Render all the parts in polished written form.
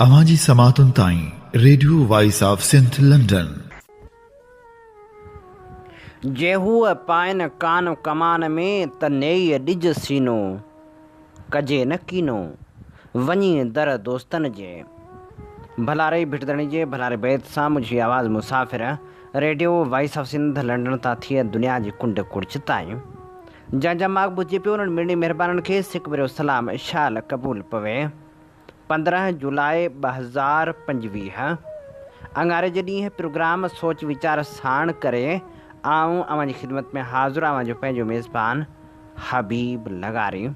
अवांजी समातुन ताईं radio voice of Sindh London. जेहू पाइन कान कमान में त नेई डिज सीनो कजे न कीनो वञी दर दोस्तन जे। भलारे भिटदणी जे भलारे बैत सां मुझी आवाज़ मुसाफ़िर radio voice of Sindh London ता थिए दुनिया जी कुंड कुड़च ताईं जंहिंजा माग बुझे पियो उन्हनि मिणी महिरबाननि खे सिक भरियो सलाम इशाल क़बूल पवे। 15 जुलाई 2025 अंगारे जे ॾींहुं प्रोग्राम सोच वीचार साण करे आऊं अवांजी ख़िदमत में हाज़िर आवां जो पंहिंजो मेज़बान हबीब लगारी।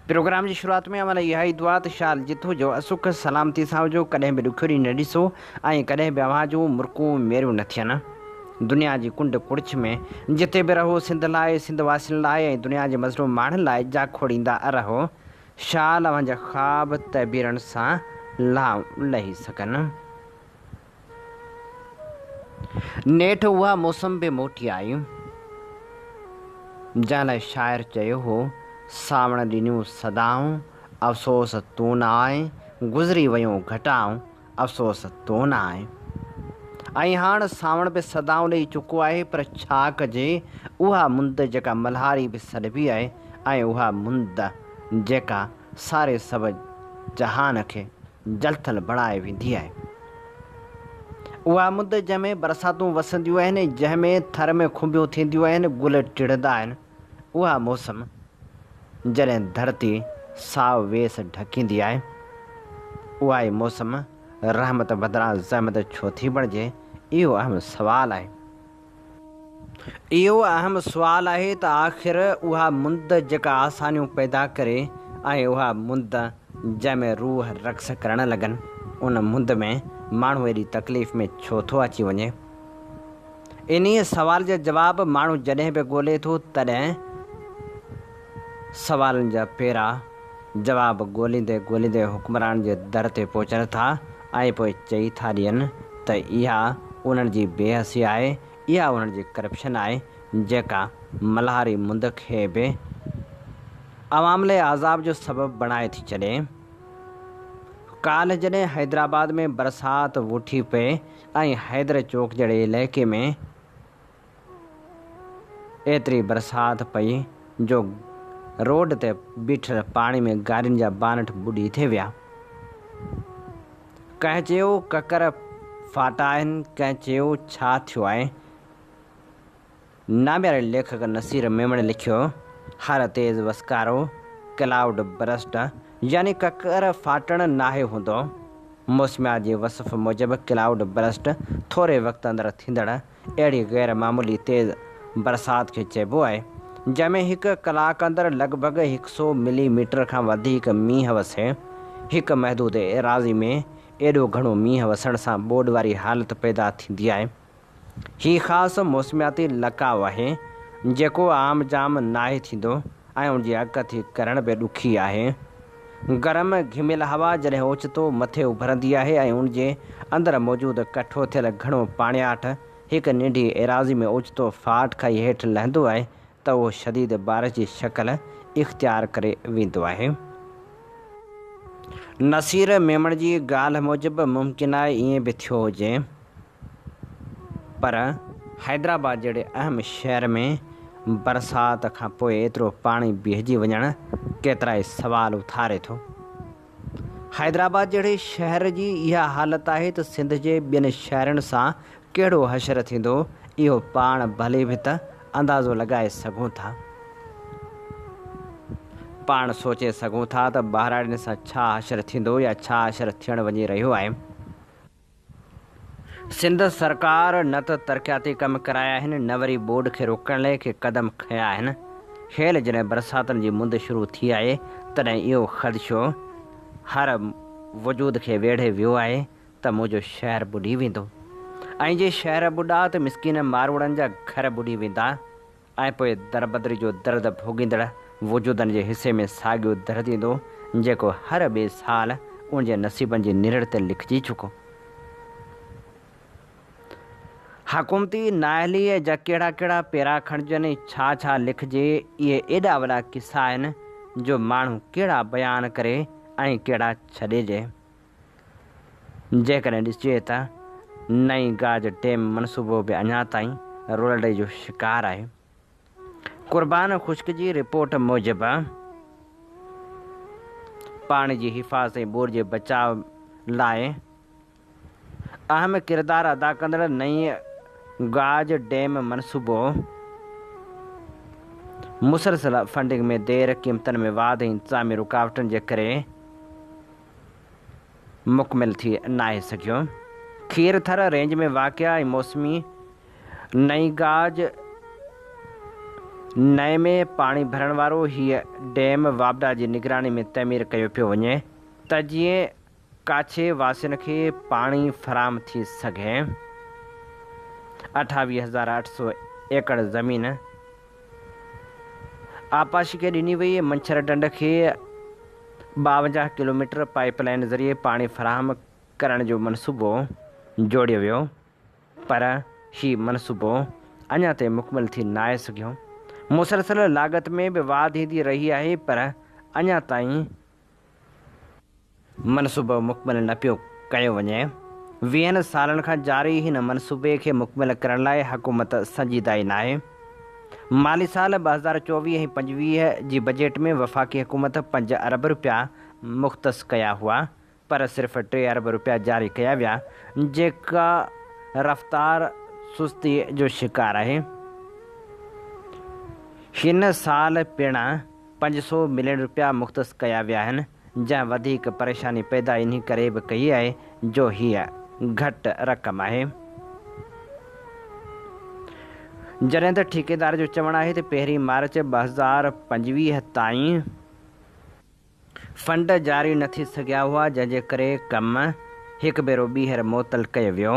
प्रोग्राम जी शुरूआत में अवल इहा ई दुआ त शाल जिथो जो असुख सलामती सां हुजो, कॾहिं बि ॾुखियोड़ी न ॾिसो ऐं कॾहिं बि अव्हां जूं मुर्कूं मेरियूं न थियनि। दुनिया जी कुंड कुड़च में जिते बि रहो सिंध लाइ, सिंध वासियुनि लाइ ऐं दुनिया जे मज़लूम माण्हुनि लाइ जा खोड़ींदा रहो। शाल अव्हांजा ख़्वाब तहबीरनि सां लही सघनि। नेठि उहा मौसम बि मोटी आई जंहिं लाइ शाइर चयो हो, सावण ॾिनियूं सदाऊं अफ़सोस तूं न आए, गुज़री वियूं घटाऊं अफ़सोस तूं न आए। ऐं हाणे सावण बि सदाऊं ॾेई चुको आहे, पर छा कजे उहा मुंद जेका मल्हारी बि सॾिबी आहे ऐं उहा मुंद जेका सारे सभु जहान खे जलथल बणाए वेंदी आहे। उहा मुंद जंहिंमें बरसातूं वसंदियूं आहिनि, जंहिंमें थर में खुंबियूं थींदियूं आहिनि, गुल टिड़ंदा आहिनि। उहा मौसम जॾहिं धरती साव वेस ढकींदी आहे, उहा ई मौसम रहमत बदिरां ज़हमत छो थी बणिजे, इहो अहम सुवाल आहे। इहो अहम सुवाल आहे त आख़िर उहा मुंद जेका आसानियूं पैदा करे ऐं उहा मुंद जंहिंमें रूह रक़्स करण लॻनि, उन मुंद में माण्हू एॾी तकलीफ़ में छो थो अची वञे। इन्हीअ सवाल जा जवाब माण्हू जॾहिं बि ॻोल्हे थो, तॾहिं सवालनि जा पेरा जवाब ॻोल्हींदे ॻोल्हींदे हुक्मरान जे दर ते पहुचनि था ऐं पोइ चई था ॾियनि त इहा उन्हनि जी बेहसी आहे, इहा उन्हनि जी करप्शन आहे जेका मल्हारी मुंद खे बि अवाम लाइ आज़ाब जो सबबु बणाए थी छॾे। काल्ह जॾहिं हैदराबाद में बरसाति वुठी पए ऐं हैदर चौक जहिड़े इलाइक़े में एतिरी बरसाति पई जो रोड ते बीठल पाणी में गाॾियुनि जा बानट ॿुॾी थी विया। कंहिं चयो ककर फाटा आहिनि, कंहिं चयो छा थियो आहे। नाम्यारे लेखक नसीर मेमण लिखियो, हर तेज़ वसकारो क्लाउड बरस्ट, यानी ककर फाटण नाहे हूंदो। मौसमियात जे वसफ़ मूजिबि क्लाउड बरस्ट थोरे वक़्त अंदरि थींदड़ अहिड़ी गैर मामूली तेज़ बरसाति खे चइबो आहे, जंहिंमें हिकु कलाक अंदरि लॻभॻि 100 मिलीमीटर खां वधीक मींहुं वसे। हिकु महदूद एराज़ी में एॾो घणो मींहुं वसण सां ॿोॾि वारी हालति पैदा थींदी आहे। हीउ ख़ासि मौसमियाती लकाउ आहे जेको आम जाम नाहे थींदो ऐं उनजी अकथी करण बि ॾुखी आहे। गरम घिमियल हवा जॾहिं ओचितो मथे उभरंदी आहे ऐं उनजे अंदरि मौजूदु कठो थियल घणो पाणियाठ हिकु नंढी एराज़ी में ओचितो फाट खां हेठि लहंदो आहे त उहो शदीद बारिश जी शक्ल इख़्तियार करे वेंदो आहे। नसीर मेमण जी ॻाल्हि मूजिबि मुमकिन आहे ईअं बि थियो हुजे, पर हैदराबाद जहिड़े अहम शहर में बरसाति खां पोइ एतिरो पाणी बीहजी वञणु केतिरा ई सवाल उथारे थो। हैदराबाद जहिड़े शहर जी इहा हालति आहे त सिंध जे ॿियनि शहरनि सां कहिड़ो हशर थींदो, इहो पाण भले बि त अंदाज़ो लॻाए सघूं था। पाण सोचे सघूं था त ॿाहिराड़ियुनि सां छा हशर थींदो या छा हशर थियणु वञी रहियो आहे। सिंध सरकार न त तरक़ियाती कम कराया आहिनि, न वरी बोर्ड खे रोकण लाइ के क़दम खंया आहिनि। खेल जॾहिं बरसातनि जी मुंद शुरू थी आहे, तॾहिं इहो ख़दशो हर वजूद खे वेढ़े वियो आहे त मुंहिंजो शहर ॿुॾी वेंदो ऐं जे शहर ॿुॾा त मिसकिन मारवड़नि जा घर ॿुॾी वेंदा ऐं पोइ दरबदरी जो दर्द भोॻींदड़ वजूदनि जे हिसे में साॻियो दर्द ईंदो जेको हर ॿिए साल उनजे नसीबनि जी निरड़ ते लिखिजी चुको। हुकूमती नाअहलीअ जा कहिड़ा कहिड़ा पेरा खणिजनि, छा छा लिखिजे, इहे एॾा वॾा किसा आहिनि जो माण्हू कहिड़ा बयानु करे ऐं कहिड़ा छॾिजे। जेकॾहिं ॾिसिजे त नई गाज डैम मनसूबो बि अञा ताईं रोलड़े जो शिकार आहे। कुर्बान खुश्क जी रिपोर्ट मूजिबि पाणी जी हिफ़ाज़त ऐं ॿूर जे बचाव लाइ अहम किरदारु अदा कंदड़ नई गाज डैम मनसूबो मुसलसल फंडिंग में देर, क़ीमतनि में वाध ऐं इंतज़ामी रुकावटुनि जे करे मुकमिल थी नाहे सघियो। खीरथर रेंज में वाक़िआ ऐं मौसमी नई गाज नए में पाणी भरण वारो हीअ डैम वापडा जी निगरानी में तमीर कयो पियो वञे त जीअं काछे वासियुनि खे पाणी फराहम थी सघे। 28,800 एकड़ ज़मीन आपाशी खे ॾिनी वई। मंछर डंड खे 52 किलोमीटर पाइपलाइन ज़रिए पाणी फराहम करण जो मनसूबो जोड़ियो वियो, पर ही मनसूबो अञा ताईं मुकमिल थी नाहे सघियो। मुसलसल लागत में बि वाध ईंदी रही आहे, पर अञा ताईं मनसूबो मुकमिल न पियो कयो वञे। 20 सालनि खां जारी हिन मनसूबे खे मुकमिल करण लाइ हुकूमत संजीदा ई नाहे। माली साल 2024 ऐं 25 जी बजट में वफ़ाक़ी हुकूमत 5 अरब रुपया मुख़्तस कया हुआ, पर सिर्फ़ 3 अरब रुपया जारी कया विया, जेका रफ़्तार सुस्ती जो शिकार आहे। हिन साल पिणु 500 मिलियन रुपया मुख़्तस कया विया आहिनि, जंहिं वधीक परेशानी पैदा इन करे बि कई आहे जो हीअ घटि रक़म आहे। जॾहिं त ठेकेदार जो चवणु आहे त 1 मार्च 2025 ताईं फंड जारी न थी सघिया हुआ, जंहिंजे करे कमु हिकु भेरो ॿीहर मुअतल कयो वियो।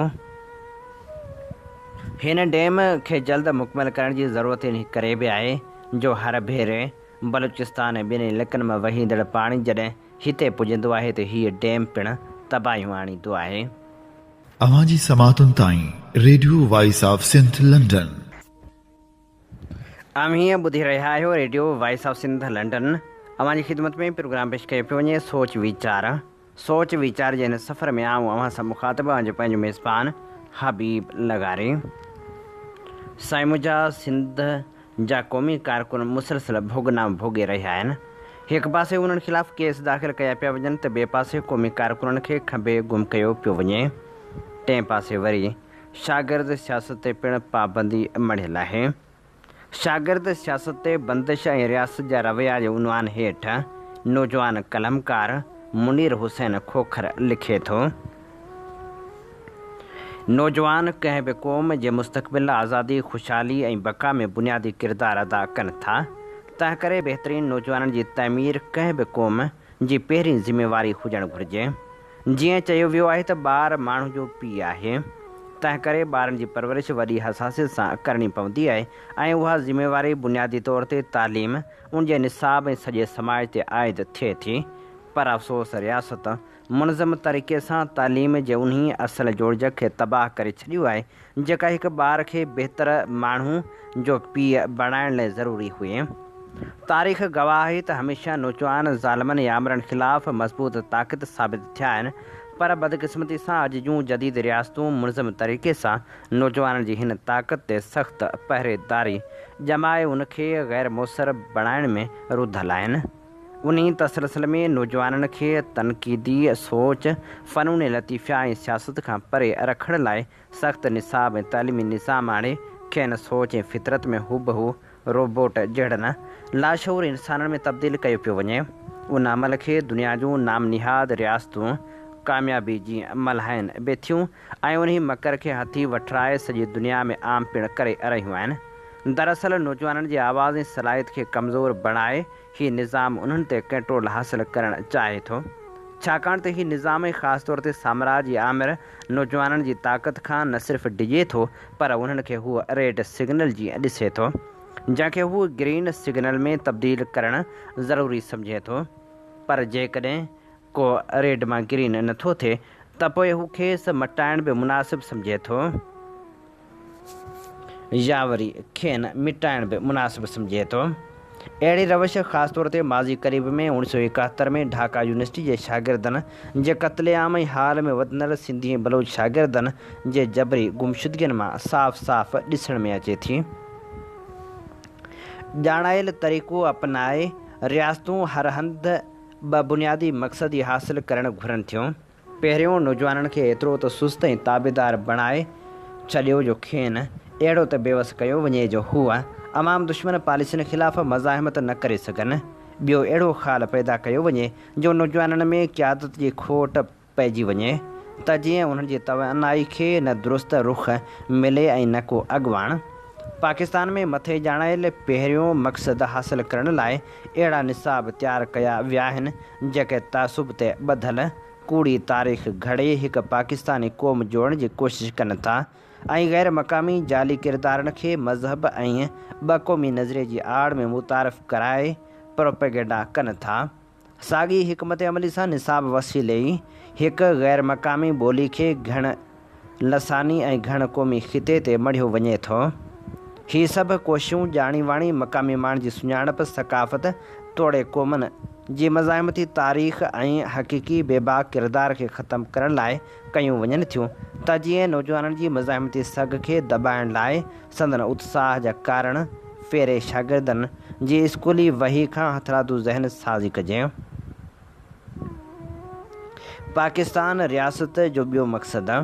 हिन डैम खे जल्द मुकमल करण जी ज़रूरत इन करे बि आहे जो हर भेरे बलूचिस्तान ऐं ॿिनि इलाइक़नि मां वहींदड़ पाणी जॾहिं हिते पुॼंदो आहे त हीअ डैम पिणु तबाहियूं आणींदो आहे। अवां जी समातुनि ताईं radio voice of Sindh London. हीअं ॿुधी रहिया आहियो radio voice of Sindh London. अवां जी ख़िदमत में प्रोग्राम पेश कयो पियो वञे सोच वीचार जे हिन सफ़र में आऊं अवां सां मुखातिब आहियां पंहिंजो मेज़बान हबीब लगारी। साईं मुंहिंजा सिंध जा क़ौमी कारकुन मुसलसल भोगनाम भोगे रहिया आहिनि। हिकु पासे उन्हनि ख़िलाफ़ केस दाख़िल कया पिया वञनि त ॿिए पासे क़ौमी कारकुननि खे खंभे गुम कयो पियो वञे। टें पासे वरी शागिर्द सियासत ते पिणु पाबंदी मढ़ियल आहे। शागिर्द सियासत ते बंदिश ऐं रियासत जा रवैया जे उनवान हेठि नौजवान कलमकार मुनीर हुसैन खोखर लिखे थो, नौजवान कंहिं बि क़ौम जे मुस्तक़बिल, आज़ादी, ख़ुशहाली ऐं बका में बुनियादी किरदारु अदा कनि था। तंहिं करे बहितरीनु नौजवाननि जी तइमीर कंहिं बि क़ौम जी पहिरीं ज़िमेवारी हुजणु घुरिजे। जीअं चयो वियो आहे त ॿारु माण्हू जो पीउ आहे, तंहिं करे ॿारनि जी परवरिश वॾी हसासियत सां करणी पवंदी आहे ऐं उहा ज़िमेवारी बुनियादी तौर ते तालीम, उन जे निसाब ऐं सॼे समाज ते आइद थिए थी। पर अफ़सोस रियासत मुनज़म तरीक़े सां तालीम जे उन्ही असल जोड़ज खे तबाह करे छॾियो आहे जेका हिकु ॿार खे बहितर माण्हू जो पीउ बणाइण लाइ ज़रूरी हुई। तारीख़ गवाह आहे त हमेशह नौजवान ज़ालिमनि या अमरनि ख़िलाफ़ मज़बूत ताक़त साबित थिया आहिनि, पर बदक़िस्मती सां अॼु जूं जदीद रियासतूं मुनज़म तरीक़े सां नौजवाननि जी हिन ताक़त ते सख़्तु पहरेदारी जमाए उनखे ग़ैर मुसर बणाइण में रुधल आहिनि। उन्ही तसलसल में नौजवाननि खे तनक़ीदी सोच, फ़नून लतीफ़ा ऐं सियासत खां परे रखण लाइ सख़्तु निसाब ऐं तइलीमी निज़ाम आणे खेनि सोच ऐं फितरत में हुबहू रोबोट जहिड़नि लाशऊर इंसाननि में तब्दील कयो पियो वञे। उन अमल खे दुनिया जूं नामनिहाद रियासतूं कामयाबी जी मल्हाइनि बि थियूं ऐं उन्ही मकर खे हथी वठराए सॼी दुनिया में आम पिणु करे रहियूं आहिनि। दरअसल नौजवाननि जी आवाज़ ऐं सलाहियत खे कमज़ोर बणाए हीउ निज़ाम उन्हनि ते कंट्रोल हासिलु करणु चाहे थो, छाकाणि त हीउ निज़ाम ख़ासि तौर ते साम्राज जी आमिर नौजवाननि जी ताक़त खां न सिर्फ़ु डिॼे थो, पर उन्हनि खे हूअ रेड सिग्नल जी ॾिसे थो, जंहिंखे हू ग्रीन सिग्नल में तब्दील करणु ज़रूरी सम्झे थो। पर जेकॾहिं को रेड मां ग्रीन नथो थिए त पोइ हू खेसि मटाइण बि मुनासिबु सम्झे थो या वरी खेनि मिटाइण बि मुनासिबु सम्झे थो। अहिड़ी रवश ख़ासि तौर ते माज़ी क़रीब में 1971 में ढाका यूनिवर्सिटी जे शागिर्दनि जे क़त्लेआम ऐं हाल में वधंदड़ सिंधी ऐं बलोच शागिर्दनि जे जबरी गुमशुदगियुनि मां साफ़ साफ़ ॾिसण में अचे थी। ॼाणायल तरीक़ो अपनाए रियासतूं हर हंधि ॿ बुनियादी मक़सद हासिल करणु घुरनि थियूं। पहिरियों, नौजवाननि खे एतिरो त सुस्त ऐं ताबेदार बणाए छॾियो जो खेनि अहिड़ो त बेवस कयो वञे जो हूअ अमाम दुश्मन पॉलिसियुनि ख़िलाफ़ मज़ाहिमत न करे सघनि। ॿियो, अहिड़ो ख़्यालु पैदा कयो वञे जो नौजवाननि में क़यादत जी खोट पइजी वञे त जीअं उन्हनि जी तवानाई खे न दुरुस्त रुख़ मिले ऐं न को अॻुवाण। पाकिस्तान में मथे ॼाणायल पहिरियों मक़सद हासिल करण लाइ अहिड़ा निसाब तयारु कया विया आहिनि जेके तासुब ते ॿधल कूड़ी तारीख़ घड़े हिकु पाकिस्तानी क़ौम जोड़ण जी कोशिशि कनि था ऐं ग़ैर मक़ामी जाली किरदारनि खे मज़हब ऐं ॿ-क़ौमी नज़रिए जी आड़ में मुतारिफ़ कराए प्रोपेगेंडा कनि था। साॻी हिकमत अमली सां निसाब वसीले ई हिकु ग़ैर मक़ामी ॿोली खे घण लसानी ऐं घण क़ौमी ख़िते ते मढ़ियो वञे थो। ही सभु कोशिशूं ॼाणी वाणी मक़ामी माण्हुनि जी सुञाणप सक़ाफ़त तोड़े क़ौमनि जी मज़ाहिमती तारीख़ ऐं हक़ीक़ी बेबाक किरदार खे ख़तमु करण लाइ कयूं वञनि थियूं त जीअं नौजवाननि जी मज़ाहिमती सघ खे दॿाइण लाइ संदन उत्साह जा कारण फेरे शागिर्दनि जी स्कूली वही खां हथरादू ज़हन साज़ी कजे। पाकिस्तान रियासत जो ॿियो मक़सदु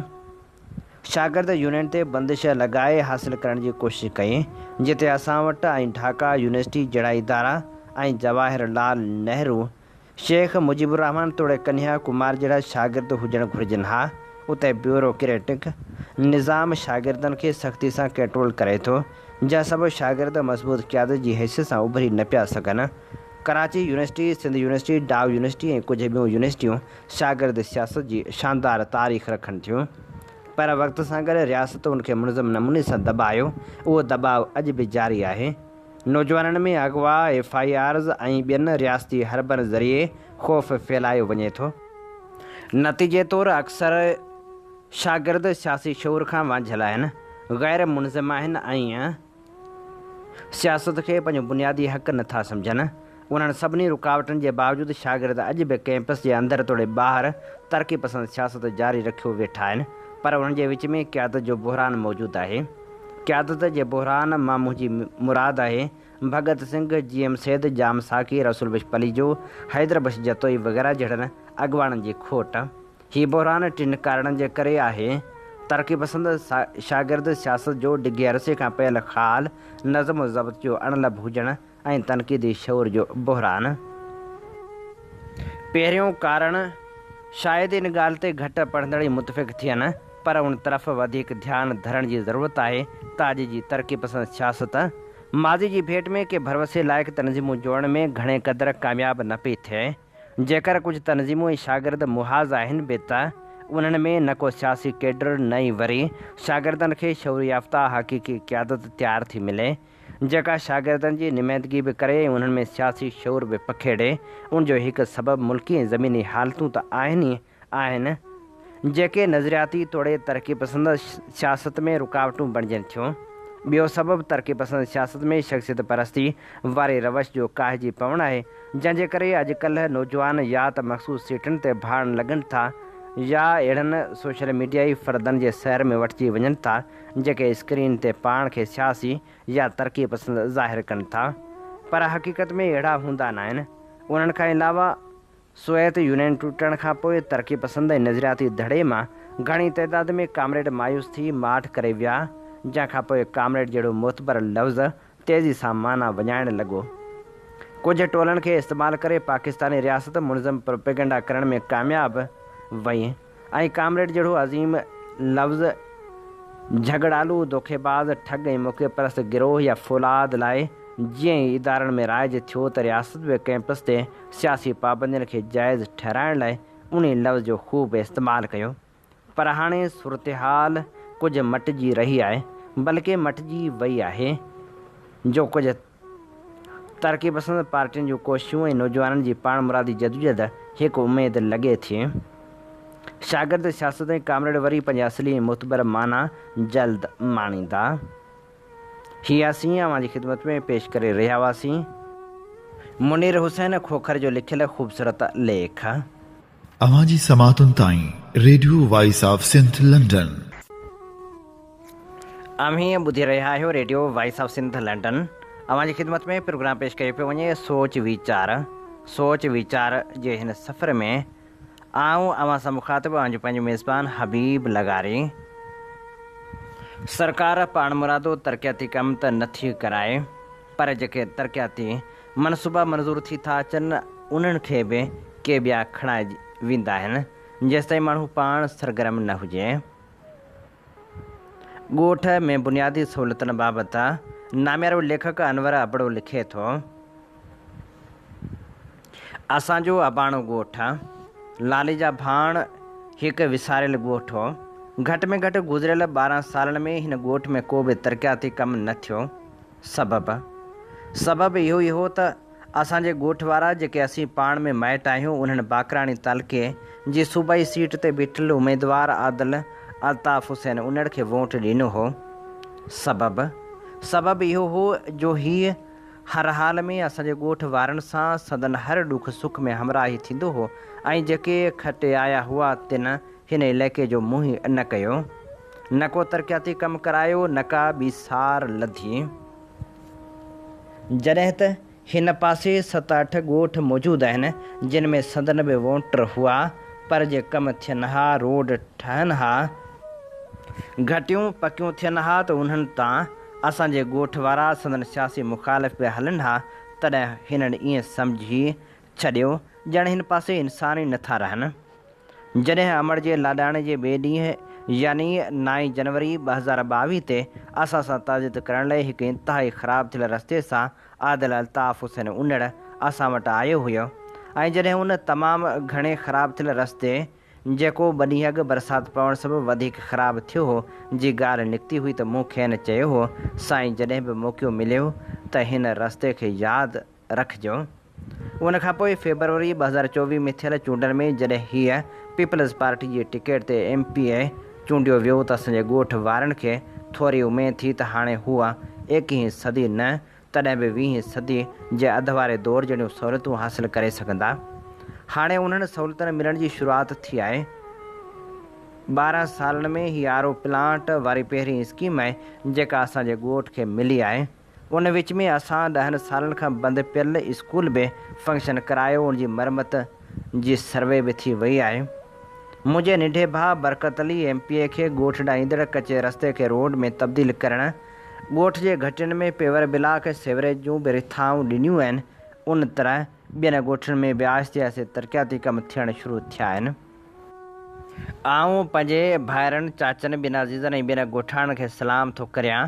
शागिर्द यूनियन ते बंदिश लॻाए हासिल करण जी कोशिशि कई, जिते असां वटि ऐं ढाका यूनिवर्सिटी जहिड़ा इदारा ऐं जवाहरलाल नेहरू, शेख मुजीबुर रहमान तोड़े कन्हैया कुमार जहिड़ा शागिर्द हुजणु घुरिजनि हा। उते ब्यूरोक्रेटिक निज़ाम शागिर्दनि खे सख़्ती सां कंट्रोल करे थो, जा सभु शागिर्द मज़बूत क़यादत जी हैसियत सां उभरी न पिया सघनि। कराची यूनिवर्सिटी, सिंध यूनिवर्सिटी, डाव यूनिवर्सिटी ऐं कुझु ॿियूं यूनिवर्सिटियूं शागिर्द सियासत जी शानदार तारीख़ रखनि थियूं, पर वक़्त सां गॾु रियासत उनखे मुनज़म नमूने सां दॿायो। उहो दॿाउ अॼु बि जारी आहे। नौजवाननि में अगवा, FIRs ऐं ॿियनि रियासती हरबनि ज़रिए ख़ौफ़ फैलायो वञे थो। नतीजे तौरु अक्सर शागिर्द सियासी शऊर खां वांझियल आहिनि, ग़ैर मुनज़म आहिनि ऐं सियासत खे पंहिंजो बुनियादी हक़ नथा सम्झनि। उन्हनि सभिनी रुकावटुनि जे बावजूदि शागिर्द अॼु बि कैंपस जे अंदरि तोड़े ॿाहिरि तरक़ी पसंदि सियासत जारी रखियो वेठा आहिनि, पर उन्हनि जे विच में क़यादत जो बहरान मौजूदु आहे। क़यादत जे बहरान मां मुंहिंजी मुराद आहे भगत सिंह, GM सैद, जाम साकी, रसूल बख्श पलीजो, हैदर बख्श जतोई वग़ैरह जहिड़नि अॻुवाणनि जी खोट। हीउ बहरान टिनि कारणनि जे करे आहे: तरक़ी पसंदि शागिर्द सियासत जो डिघे अरसे खां पयल ख़्याल, नज़म ज़ब्त जो अणलब हुजणु ऐं तनक़ीदी शऊर जो बहरान। पहिरियों कारण शायदि इन ॻाल्हि ते घटि पढ़ंदड़ ई मुतफ़िक़ थियनि, पर उन तरफ़ वधीक ध्यानु धरण जी ज़रूरत आहे त अॼु जी तरक़ी पसंदि सियासत माज़ी जी भेट में के भरवसे लाइक़ तनज़ीमूं जोड़ण में घणे क़दुरु कामयाबु न पई थिए। जेकर कुझु तनज़ीमूं ऐं शागिर्द मुहाज़ आहिनि बि त उन्हनि में न को सियासी कैडर न ई वरी शागिर्दनि खे शऊर याफ़्ता हक़ीक़ी क़यादत तयारु थी मिले, जेका शागिर्दनि जी नुमाइंदगी बि करे ऐं उन्हनि में सियासी शऊर बि पखेड़े। उनजो हिकु सबबु मुल्की ऐं ज़मीनी हालतूं त आहिनि ई आहिनि, जेके नज़रियाती तौरु तरक़ी पसंदि सियासत में रुकावटूं बणिजनि थियूं। ॿियो सबबु तरक़ी पसंदि सियासत में शख़्सियत परस्ती वारे रवश जो काहिजी पवणु आहे, जंहिंजे करे अॼुकल्ह नौजवान या त मख़सूस सीटुनि ते भाड़न लॻनि था या अहिड़नि सोशल मीडियाई फ़र्दनि जे सैर में वठिजी वञनि था जेके स्क्रीन ते पाण खे सियासी या तरक़ी पसंदि ज़ाहिर कनि था, पर हक़ीक़त में अहिड़ा हूंदा न आहिनि। उन्हनि खां अलावा सोवियत यूनियन टुटण खां पोइ तरक़ी पसंदि ऐं नज़रियाती धड़े मां घणी तइदाद में कामरेड मायूस थी माठ करे विया, जंहिंखां पोइ कामरेड जहिड़ो मोतबर लफ़्ज़ तेज़ी सां माना वञाइण लॻो। कुझु टोलनि खे इस्तेमालु करे पाकिस्तानी रियासत मुनज़म प्रोपेगेंडा करण में कामयाबु वई ऐं कामरेड जहिड़ो अज़ीम लफ़्ज़ झगड़ालू, धोखेबाज़, ठग ऐं मौक़े परस्त गिरोह या फ़ौलाद लाइ जीअं ई इदारनि में राइज थियो त रियासत बि कैंपस ते सियासी पाबंदियुनि खे जाइज़ ठहिराइण लाइ उन लफ़्ज़ जो ख़ूब इस्तेमालु कयो। पर हाणे सूरतहाल कुझु मटिजी रही आहे, बल्कि मटिजी वई आहे, जो कुझु तरक़ी पसंदि पार्टियुनि जूं कोशिशूं ऐं नौजवाननि जी पाण मुरादी जदोजहद हिकु उमेदु लॻे थी। शागिर्द सियासत ऐं कामरेड वरी पंहिंजा असली मुतबर माना जल्द माणींदा। हीअ असीं अव्हां जी ख़िदमत में पेश करे रहिया हुआसीं। मुनीर हुसैन खोखर जो लिखियल ख़ूबसूरत लेख। अवांजी समातुन ताईं radio voice of Sindh London. अमीं ॿुधी रहिया आहियो radio voice of Sindh London. अवांजी ख़िदमत में प्रोग्राम पेश कयो पियो वञे सोच वीचार जे हिन सफ़र में आऊं अवां सां मुखातिब आहियां पंहिंजो मेज़बान हबीब लगारी। सरकार पाण मुरादो तरक़ियाती कम त नथी कराए, पर जेके तरक़ियाती मनसूबा मंज़ूर थी था अचनि उन्हनि खे बि के ॿिया खणाए वेंदा आहिनि जेसिताईं माण्हू पाण सरगर्म न हुजे। ॻोठ में बुनियादी सहूलियतुनि बाबति नामियारो लेखक अनवर अबड़ो लिखे थो, असांजो अबाणो ॻोठ लाली जा भाण हिकु विसारियल ॻोठ हो। घटि में घटि गुज़िरियल 12 सालनि में हिन ॻोठ में को बि तरक़ियाती कमु न थियो। सबबु इहो हो त असांजे ॻोठ वारा जेके असीं पाण में माइट आहियूं उन्हनि बाकराणी तालुके जी सूबाई सीट ते बीठल उमेदवार आदिल अल्ताफ़ हुसैन उन्हनि खे वोट ॾिनो हो। सबबु इहो हो जो हीअ हर हाल में असांजे ॻोठ वारनि सां सदन हर ॾुख सुख में हमराही थींदो हो ऐं जेके खटे आया हुआ तिन हिन इलाइक़े जो मुंहुं ई न कयो, न को तरक़ियाती कमु करायो, न का ॿी सार लधी। जॾहिं त हिन पासे 7-8 ॻोठ मौजूदु आहिनि जिन में सदन में वोटर हुआ, पर जे कम थियनि हा, रोड ठहनि हा, घटियूं पकियूं थियनि हा त उन्हनि तां असांजे ॻोठ वारा सदन सियासी मुखालिफ़ पिया हलनि हा, तॾहिं हिननि ईअं सम्झी छॾियो ॼण हिन पासे इंसान ई नथा रहनि। जॾहिं अमर जे लाॾाणे जे ॿिए ॾींहुं यानी 9 जनवरी 2022 ते असां सां ताज़ियत करण लाइ हिकु इंतिहाई ख़राबु थियल रस्ते सां आदिल अल्ताफ़ हुसैन उन्हड़ असां वटि आयो हुयो ऐं जॾहिं उन तमामु घणे ख़राबु थियल रस्ते जेको ॿ ॾींहं अॻु बरसाति पवण सबबु वधीक ख़राबु थियो हो जी ॻाल्हि निकिती हुई त मूं खेनि चयो हो, साईं जॾहिं बि मौक़ो मिलियो त हिन रस्ते खे यादि रखिजो। उन खां पोइ फेबरवरी 2024 में थियल चूंडनि में जॾहिं हीअ पीपल्स पार्टी जी टिकट ते MPA चूंडियो वियो त असांजे ॻोठ वारनि खे थोरी उमेदु थी त हाणे हूअ 21 सदी न तॾहिं बि 20 सदी जे अधु वारे दौर जहिड़ियूं सहूलियतूं हासिलु करे सघंदा। हाणे उन्हनि सहूलियतुनि मिलण जी शुरूआति थी आहे। 12 सालनि में ही RO प्लांट वारी पहिरीं स्कीम आहे जेका असांजे ॻोठ खे मिली आहे। उन विच में असां 10 सालनि खां बंदि पियल स्कूल बि फंक्शन करायो, उनजी मरमत जी सर्वे बि थी वई आहे। मुंहिंजे निंढे भाउ बरकत अली MPA खे ॻोठ ॾांहुं ईंदड़ कचे रस्ते खे रोड में तब्दील करणु, ॻोठ जे घटियुनि में पेवर ब्लाक सेवरेज जूं बि रिथाऊं ॾिनियूं आहिनि। उन तरह ॿियनि ॻोठनि में बि आहिस्ते आहिस्ते तरक़ियाती कम थियणु शुरू थिया आहिनि। आऊं पंहिंजे भाइरनि, चाचनि, ॿियनि अज़ीज़नि ऐं ॿियनि ॻोठाणनि खे सलाम थो करियां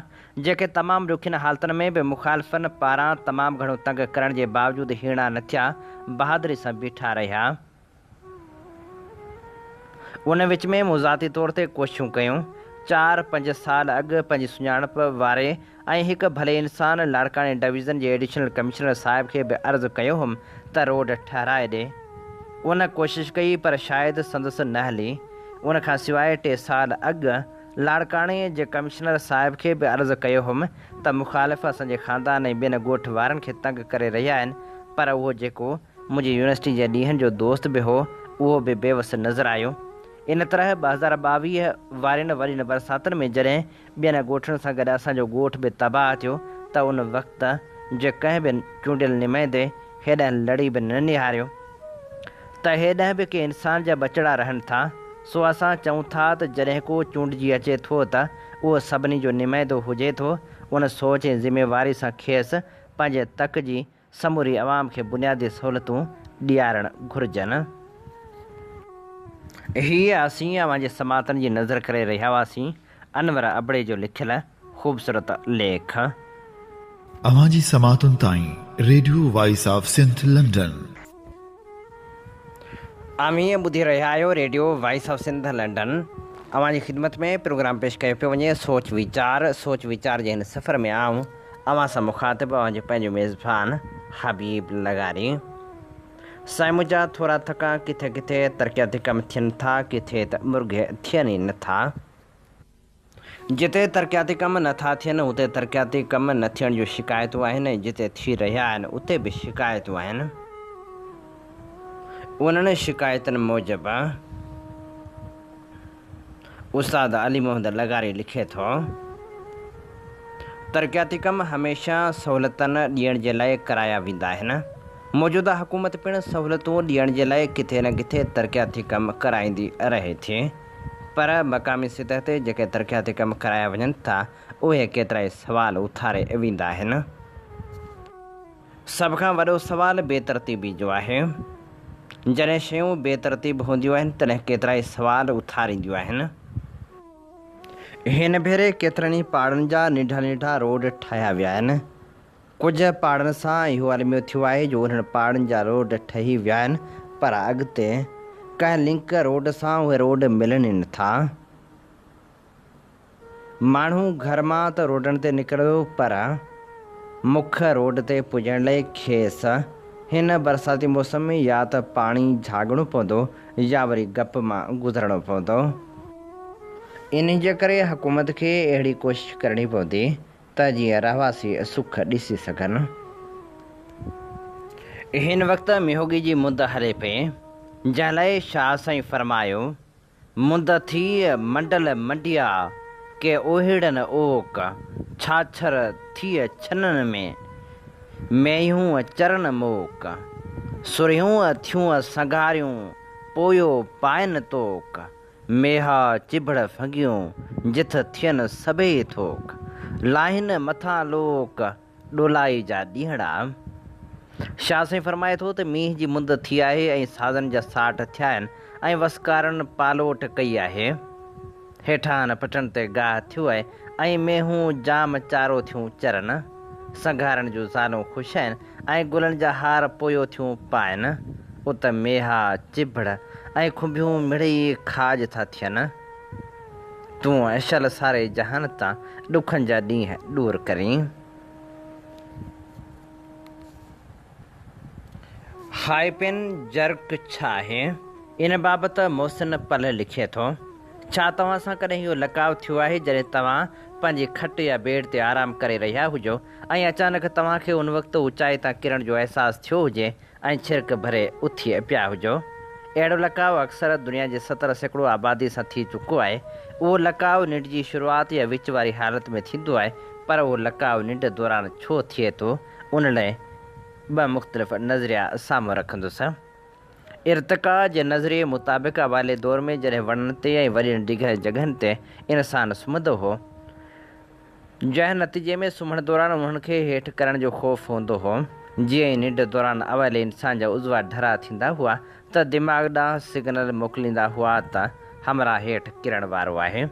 जेके तमामु ॾुखियनि हालतुनि में बि मुखालिफ़नि पारां तमामु घणो तंग करण जे बावजूदु हीणा न थिया, बहादुरी सां बीठा रहिया। उन विच में मूं ज़ाती तौर ते कोशिशूं कयूं। 4-5 साल अॻु पंहिंजी सुञाणप वारे ऐं हिकु भले इंसान लाड़काणे डिवीज़न जे एडिशनल कमिश्नर साहिब खे बि अर्ज़ु कयो हुउमि त रोड ठहिराए ॾे। उन कोशिशि कई पर शायदि संदसि न हली। उन खां सवाइ 2 साल अॻु लाड़काणे जे कमिश्नर साहिब खे बि अर्ज़ु कयो हुउमि त मुखालिफ़ असांजे ख़ानदान ऐं ॿियनि ॻोठ वारनि खे तंग करे रहिया आहिनि, पर उहो जेको मुंहिंजी यूनिवर्सिटी जे ॾींहंनि जो दोस्त बि हो उहो बि बेवस नज़र आयो। इन तरह 2022 वारनि वरी बरसातुनि में जॾहिं ॿियनि ॻोठनि सां गॾु असांजो ॻोठ बि तबाह थियो त उन वक़्तु जे कंहिं बि चूंडियल नुमाइंदे हेॾां लड़ी बि न निहारियो त हेॾां बि के इंसान जा बचड़ा रहनि था। सो असां चऊं था त जॾहिं को चूंडिजी अचे थो त उहो सभिनी जो नुमाइंदो हुजे थो। उन सोच ऐं ज़िम्मेवारी सां खेसि पंहिंजे तक जी समूरी अवाम खे बुनियादी सहूलियतूं ॾियारणु घुरिजनि। हीअ असीं अवांजे समातनि जी नज़र करे रहिया हुआसीं अनवर अबड़े जो लिखियल ख़ूबसूरत लेख। अवांजी समातुन ताईं radio voice of Sindh London. आमीं ॿुधी रहिया आहियो radio voice of Sindh London. अवांजी ख़िदमत में प्रोग्राम पेश कयो पियो वञे सोच वीचार जे हिन सफ़र में आऊं अवां सां मुखातिब अवांजो पंहिंजो मेज़बान हबीब लगारी। साईं मुंहिंजा थोरा थका किथे किथे तरक़ियाती कम थियनि था, किथे त मुर्गे थियनि ई नथा। जिते तरक़ियाती कम नथा थियनि उते तरक़ियाती कम न थियण जूं शिकायतूं आहिनि, जिते थी रहिया आहिनि उते बि शिकायतूं आहिनि। उन्हनि शिकायतुनि मूजिबि उस्ताद अली मोहम्मद लगारी लिखे थो, तरक़ियाती कम हमेशह सहूलियतनि ॾियण जे लाइ कराया वेंदा आहिनि। मौजूदा हुकूमत पिणु सहूलियतूं ॾियण जे लाइ किथे न किथे तरक़ियाती कम कराईंदी रहे थी, पर मक़ामी सतह ते जेके तरक़ियाती कम कराया वञनि था उहे केतिरा ई सवाल उथारे वेंदा आहिनि। सभ खां वॾो सवाल बेतरतीबी जो आहे। जॾहिं शयूं बेतरतीब हूंदियूं आहिनि तॾहिं केतिरा ई सवाल उथारींदियूं आहिनि। हिन भेरे केतिरनि ई पहाड़नि जा निढा निढा रोड ठाहिया विया आहिनि। कुझु पहाड़नि सां इहो अलमियो थियो आहे जो उन्हनि पहाड़नि जा रोड ठही विया आहिनि, पर अॻिते कंहिं लिंक रोड सां उहे रोड मिलनि ई नथा। माण्हू घर मां त रोडनि ते निकिरंदो, पर मुख्य रोड ते पुॼण लाइ खेसि हिन बरसाती मौसम में या त पाणी झागणो पवंदो या वरी गप मां गुज़रणो पवंदो। इन जे करे हुकूमत खे अहिड़ी कोशिशि करणी पवंदी त जीअं रहवासी सुख ॾिसी सघनि। हिन वक़्तु मिहोगी जी मुंद हले पई, जंहिं लाइ शाह साईं फरमायो, मुंद थी मंडल मंडिया के ओहिड़नि ओक, छाछर थिय छननि में मेयूं चरन मोक, सुरियूं थियूं संघारियूं पोयो पाइनि तोक, मेहा चिभड़ फंगियूं जिथ थियनि सभई थोक, लाहिनि मथां लोक डोलाई जा ॾींहड़ा। शाह साईं फरमाए थो त मींहं जी मुंद थी आहे ऐं साधन जा साठ थिया आहिनि ऐं वसकारनि पालोट कई आहे। हेठां पटनि ते गाह थियो आहे ऐं मेहूं जाम चारो थियूं चरनि, संघारनि जूं ज़ालूं ख़ुशि आहिनि ऐं गुलनि जा हार पोयो थियूं पाइनि, उत मेहा चिभड़ ऐं खुंबियूं मिड़ई खाज था थियनि। तूं अशल सारे जहान तां ॾुखनि जा ॾींहं दूरि करीं। हाइपिन जर्क छा आहे? इन बाबति मोहसिन पल लिखे थो, छा तव्हां सां कॾहिं इहो लकाउ थियो आहे जॾहिं तव्हां पंहिंजी खट या बेड ते आराम करे रहिया हुजो ऐं अचानक तव्हांखे उन वक़्तु ऊचाई तां किरण जो अहसासु थियो हुजे ऐं छिरक भरे उथी पिया हुजो? अहिड़ो लकाउ अक्सर दुनिया जे 70 सैकड़ो आबादी सां थी चुको आहे। उहो लकाउ निंड जी शुरूआति या विच वारी हालत में थींदो आहे, पर उहो लकाउ निंड दौरान छो थिए थो उन लाइ ॿ मुख़्तलिफ़ नज़रिया साम्हूं रखंदुसि। इर्तिका जे नज़रिए मुताबिक़ अवाले दौर में जॾहिं वणनि ते ऐं वॾनि डिघनि जॻहियुनि ते इंसानु सुम्हंदो हो, जंहिं नतीजे में सुम्हण दौरान उन्हनि खे हेठि करण जो ख़ौफ़ हूंदो हो। जीअं ई निंड दौरान अवाले इंसान जा उज़वा ढरा थींदा हुआ त दिमाग़ ॾांहुं सिग्नल मोकिलींदा हुआ त हमरा हेठि किरण वारो आहे,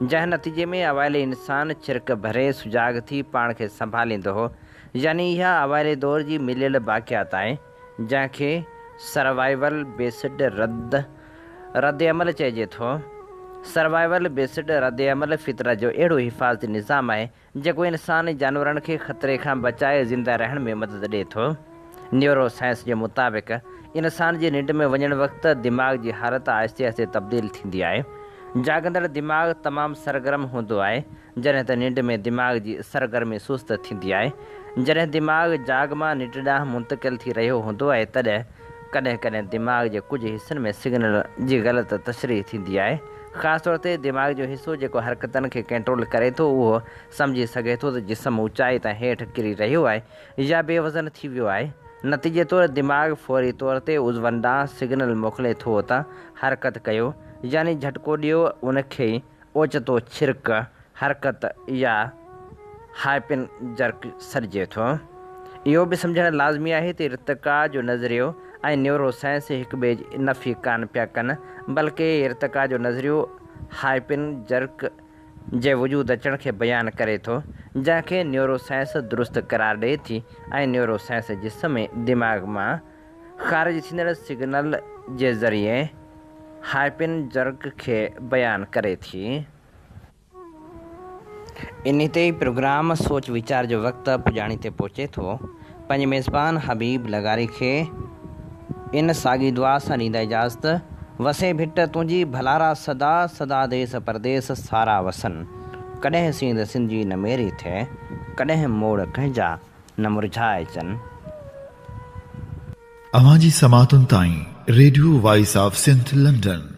जंहिं नतीजे में अवाले इंसान छिरक भरे सुजाॻ थी पाण खे संभालींदो हो। यानी इहा अवाले दौर जी मिलियल बाक़ियात आहे, जंहिंखे सर्वाइवल बेस्ड रद्द अमल चइजे थो। सर्वाइवल बेस्ड रद्द अमल फितरत जो अहिड़ो हिफ़ाज़ती निज़ाम आहे जेको इंसान जानवरनि खे ख़तरे खां बचाए ज़िंदा रहण में मदद ॾिए थो। न्यूरो साइंस जे मुताबिक़ इंसान जे निंड में वञण वक़्तु दिमाग़ जी हालत आहिस्ते आहिस्ते तब्दील थींदी आहे। जाॻंदड़ दिमाग़ तमामु सरगर्म हूंदो आहे, जॾहिं त निंड में दिमाग़ जी सरगर्मी सुस्त थींदी आहे। जॾहिं दिमाग़ जाग मां निंड ॾांहुं मुंतक़िल थी रहियो हूंदो आहे तॾहिं कॾहिं कॾहिं दिमाग़ जे कुझु हिसनि में सिग्नल जी ग़लति तशरीह थींदी आहे। ख़ासि तौर ते दिमाग़ जो हिसो जेको हरकतनि खे कंट्रोल करे थो, उहो सम्झी सघे थो त जिस्म ऊचाई तां हेठि किरी रहियो आहे या बेवज़न थी वियो आहे। नतीजे तौरु दिमाग़ फ़ौरी तौर ते उज़वनि ॾांहुं सिग्नल मोकिले थो त हरकत कयो, यानी झटिको ॾियो उनखे ई ओचितो छिरक हरकत या हाइपिन जर्क सॾिजे थो। इहो बि सम्झणु लाज़मी आहे त इर्तिका जो नज़रियो ऐं न्यूरो साइंस हिकु ॿिए जी नफ़ी कान पिया कनि, बल्कि इर्तिका जो नज़रियो हाइपिन जर्क जे वजूद अचण खे बयानु करे थो, जंहिंखे न्यूरो साइंस दुरुस्त करार ॾिए थी ऐं न्यूरो साइंस जिस्म में दिमाग़ मां ख़ारिज थींदड़ सिग्नल जे ज़रिए हाइपिन जर्क खे बयानु करे थी। इन ते प्रोग्राम सोच वीचार जो वक़्तु पुॼाणी ते पहुचे थो। पंहिंजे मेज़बान हबीब लगारी खे इन साॻी दुआ सां ॾींदा इजाज़त। वसे भिट तुंहिंजी भलारा सदा सदा देस परदेस सारा वसन। कॾहिं सींद सिंधी न मेरी थिए, कॾहिं मोड़ कंहिंजा न मुरझाए अचनि। अवां जी समातुनि ताईं radio voice of Sindh London.